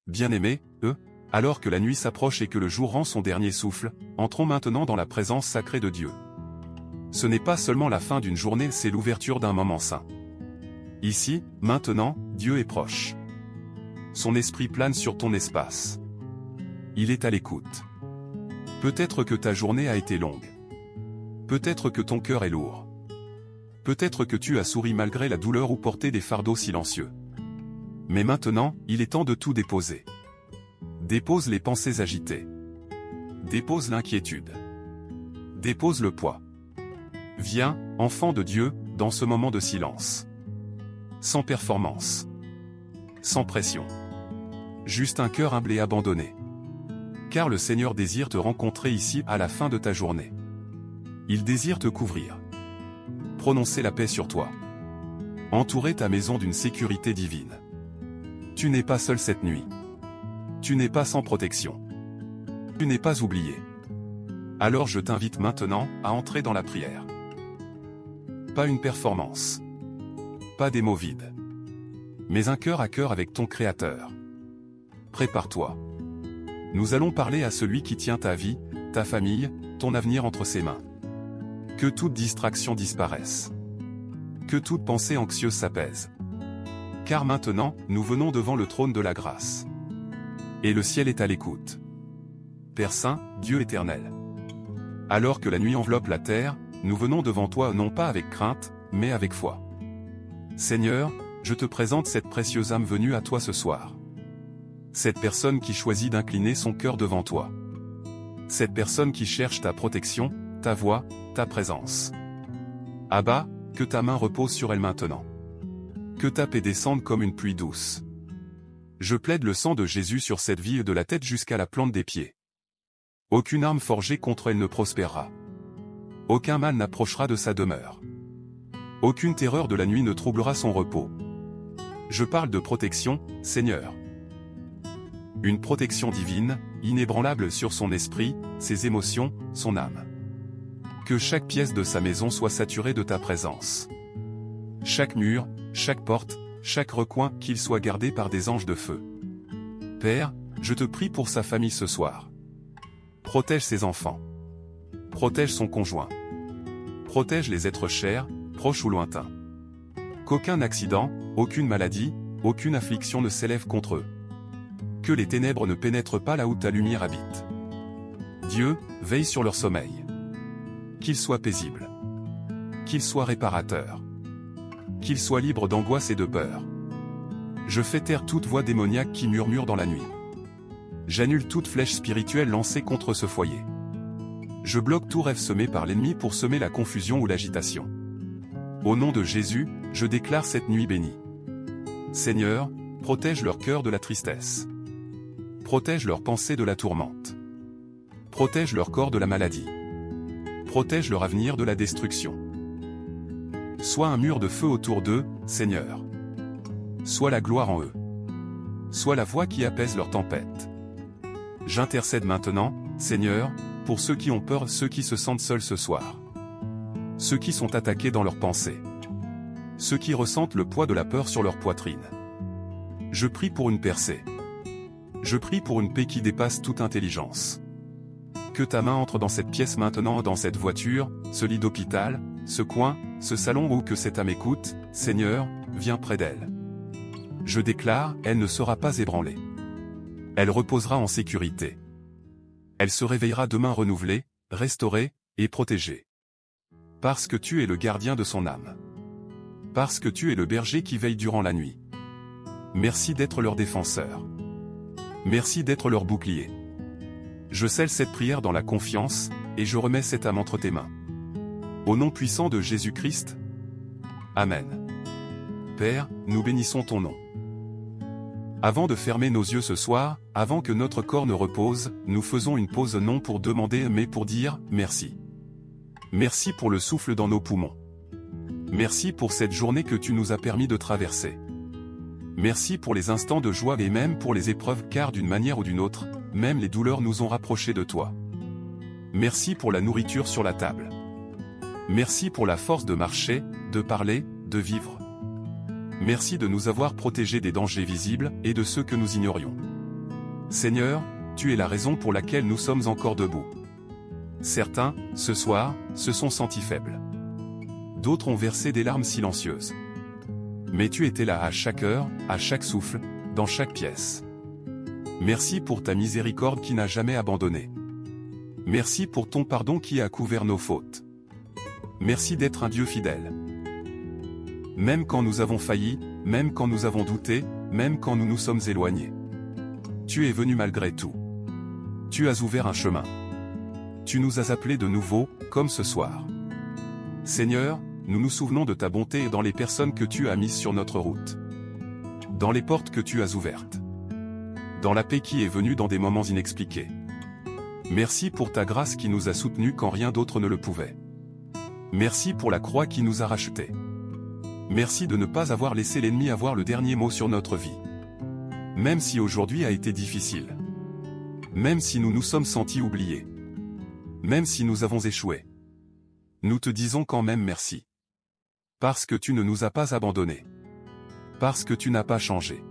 Bien-aimés, alors que la nuit s'approche et que le jour rend son dernier souffle, entrons maintenant dans la présence sacrée de Dieu. Ce n'est pas seulement la fin d'une journée, c'est l'ouverture d'un moment saint. Ici, maintenant, Dieu est proche. Son esprit plane sur ton espace. Il est à l'écoute. Peut-être que ta journée a été longue. Peut-être que ton cœur est lourd. Peut-être que tu as souri malgré la douleur ou porté des fardeaux silencieux. Mais maintenant, il est temps de tout déposer. Dépose les pensées agitées. Dépose l'inquiétude. Dépose le poids. Viens, enfant de Dieu, dans ce moment de silence. Sans performance. Sans pression. Juste un cœur humble et abandonné. Car le Seigneur désire te rencontrer ici à la fin de ta journée. Il désire te couvrir. Prononcer la paix sur toi. Entourer ta maison d'une sécurité divine. Tu n'es pas seul cette nuit. Tu n'es pas sans protection. Tu n'es pas oublié. Alors je t'invite maintenant à entrer dans la prière. Pas une performance. Pas des mots vides. Mais un cœur à cœur avec ton Créateur. Prépare-toi. Nous allons parler à celui qui tient ta vie, ta famille, ton avenir entre ses mains. Que toute distraction disparaisse. Que toute pensée anxieuse s'apaise. Car maintenant, nous venons devant le trône de la grâce. Et le ciel est à l'écoute. Père Saint, Dieu éternel. Alors que la nuit enveloppe la terre, nous venons devant toi non pas avec crainte, mais avec foi. Seigneur, je te présente cette précieuse âme venue à toi ce soir. Cette personne qui choisit d'incliner son cœur devant toi. Cette personne qui cherche ta protection, ta voix, ta présence. Abba, que ta main repose sur elle maintenant. Que ta paix descende comme une pluie douce. Je plaide le sang de Jésus sur cette vie de la tête jusqu'à la plante des pieds. Aucune arme forgée contre elle ne prospérera. Aucun mal n'approchera de sa demeure. Aucune terreur de la nuit ne troublera son repos. Je parle de protection, Seigneur. Une protection divine, inébranlable sur son esprit, ses émotions, son âme. Que chaque pièce de sa maison soit saturée de ta présence. Chaque mur, chaque porte, chaque recoin, qu'il soit gardé par des anges de feu. Père, je te prie pour sa famille ce soir. Protège ses enfants. Protège son conjoint. Protège les êtres chers, proches ou lointains. Qu'aucun accident, aucune maladie, aucune affliction ne s'élève contre eux. Que les ténèbres ne pénètrent pas là où ta lumière habite. Dieu, veille sur leur sommeil. Qu'il soit paisible. Qu'il soit réparateur. Qu'il soit libre d'angoisse et de peur. Je fais taire toute voix démoniaque qui murmure dans la nuit. J'annule toute flèche spirituelle lancée contre ce foyer. Je bloque tout rêve semé par l'ennemi pour semer la confusion ou l'agitation. Au nom de Jésus, je déclare cette nuit bénie. Seigneur, protège leur cœur de la tristesse. Protège leurs pensées de la tourmente. Protège leur corps de la maladie. Protège leur avenir de la destruction. Sois un mur de feu autour d'eux, Seigneur. Sois la gloire en eux. Sois la voix qui apaise leur tempête. J'intercède maintenant, Seigneur, pour ceux qui ont peur, ceux qui se sentent seuls ce soir. Ceux qui sont attaqués dans leurs pensées. Ceux qui ressentent le poids de la peur sur leur poitrine. Je prie pour une percée. Je prie pour une paix qui dépasse toute intelligence. Que ta main entre dans cette pièce maintenant, dans cette voiture, ce lit d'hôpital, ce coin, ce salon où que cette âme écoute, Seigneur, viens près d'elle. Je déclare, elle ne sera pas ébranlée. Elle reposera en sécurité. Elle se réveillera demain renouvelée, restaurée, et protégée. Parce que tu es le gardien de son âme. Parce que tu es le berger qui veille durant la nuit. Merci d'être leur défenseur. Merci d'être leur bouclier. Je scelle cette prière dans la confiance, et je remets cette âme entre tes mains. Au nom puissant de Jésus-Christ. Amen. Père, nous bénissons ton nom. Avant de fermer nos yeux ce soir, avant que notre corps ne repose, nous faisons une pause non pour demander mais pour dire merci. Merci pour le souffle dans nos poumons. Merci pour cette journée que tu nous as permis de traverser. Merci pour les instants de joie et même pour les épreuves car d'une manière ou d'une autre, même les douleurs nous ont rapprochés de toi. Merci pour la nourriture sur la table. Merci pour la force de marcher, de parler, de vivre. Merci de nous avoir protégés des dangers visibles et de ceux que nous ignorions. Seigneur, tu es la raison pour laquelle nous sommes encore debout. Certains, ce soir, se sont sentis faibles. D'autres ont versé des larmes silencieuses. Mais tu étais là à chaque heure, à chaque souffle, dans chaque pièce. Merci pour ta miséricorde qui n'a jamais abandonné. Merci pour ton pardon qui a couvert nos fautes. Merci d'être un Dieu fidèle. Même quand nous avons failli, même quand nous avons douté, même quand nous nous sommes éloignés. Tu es venu malgré tout. Tu as ouvert un chemin. Tu nous as appelés de nouveau, comme ce soir. Seigneur, nous nous souvenons de ta bonté dans les personnes que tu as mises sur notre route. Dans les portes que tu as ouvertes. Dans la paix qui est venue dans des moments inexpliqués. Merci pour ta grâce qui nous a soutenus quand rien d'autre ne le pouvait. Merci pour la croix qui nous a rachetés. Merci de ne pas avoir laissé l'ennemi avoir le dernier mot sur notre vie. Même si aujourd'hui a été difficile. Même si nous nous sommes sentis oubliés. Même si nous avons échoué. Nous te disons quand même merci. Parce que tu ne nous as pas abandonnés. Parce que tu n'as pas changé.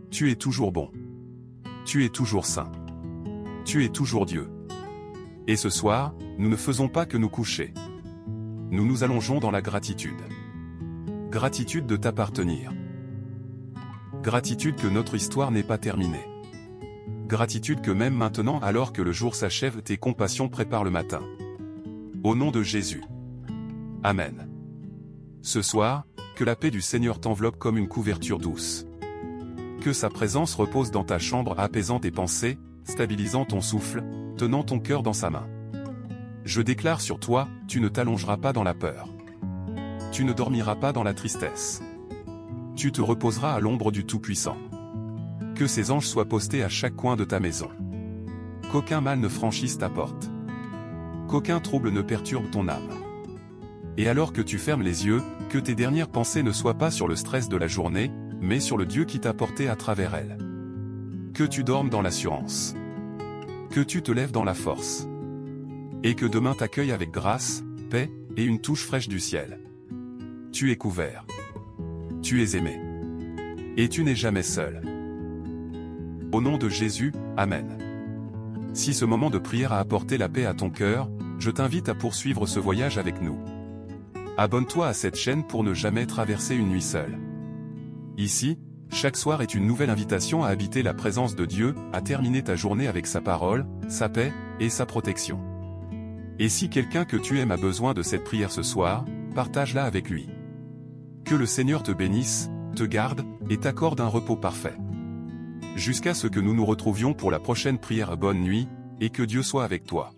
Tu es toujours bon. Tu es toujours saint. Tu es toujours Dieu. Et ce soir, nous ne faisons pas que nous coucher. Nous nous allongeons dans la gratitude. Gratitude de t'appartenir. Gratitude que notre histoire n'est pas terminée. Gratitude que même maintenant alors que le jour s'achève tes compassions préparent le matin. Au nom de Jésus. Amen. Ce soir, que la paix du Seigneur t'enveloppe comme une couverture douce. Que sa présence repose dans ta chambre apaisant tes pensées, stabilisant ton souffle, tenant ton cœur dans sa main. Je déclare sur toi, tu ne t'allongeras pas dans la peur. Tu ne dormiras pas dans la tristesse. Tu te reposeras à l'ombre du Tout-Puissant. Que ses anges soient postés à chaque coin de ta maison. Qu'aucun mal ne franchisse ta porte. Qu'aucun trouble ne perturbe ton âme. Et alors que tu fermes les yeux, que tes dernières pensées ne soient pas sur le stress de la journée, mais sur le Dieu qui t'a porté à travers elle. Que tu dormes dans l'assurance. Que tu te lèves dans la force. Et que demain t'accueille avec grâce, paix, et une touche fraîche du ciel. Tu es couvert. Tu es aimé. Et tu n'es jamais seul. Au nom de Jésus, Amen. Si ce moment de prière a apporté la paix à ton cœur, je t'invite à poursuivre ce voyage avec nous. Abonne-toi à cette chaîne pour ne jamais traverser une nuit seule. Ici, chaque soir est une nouvelle invitation à habiter la présence de Dieu, à terminer ta journée avec sa parole, sa paix, et sa protection. Et si quelqu'un que tu aimes a besoin de cette prière ce soir, partage-la avec lui. Que le Seigneur te bénisse, te garde, et t'accorde un repos parfait. Jusqu'à ce que nous nous retrouvions pour la prochaine prière, bonne nuit, et que Dieu soit avec toi.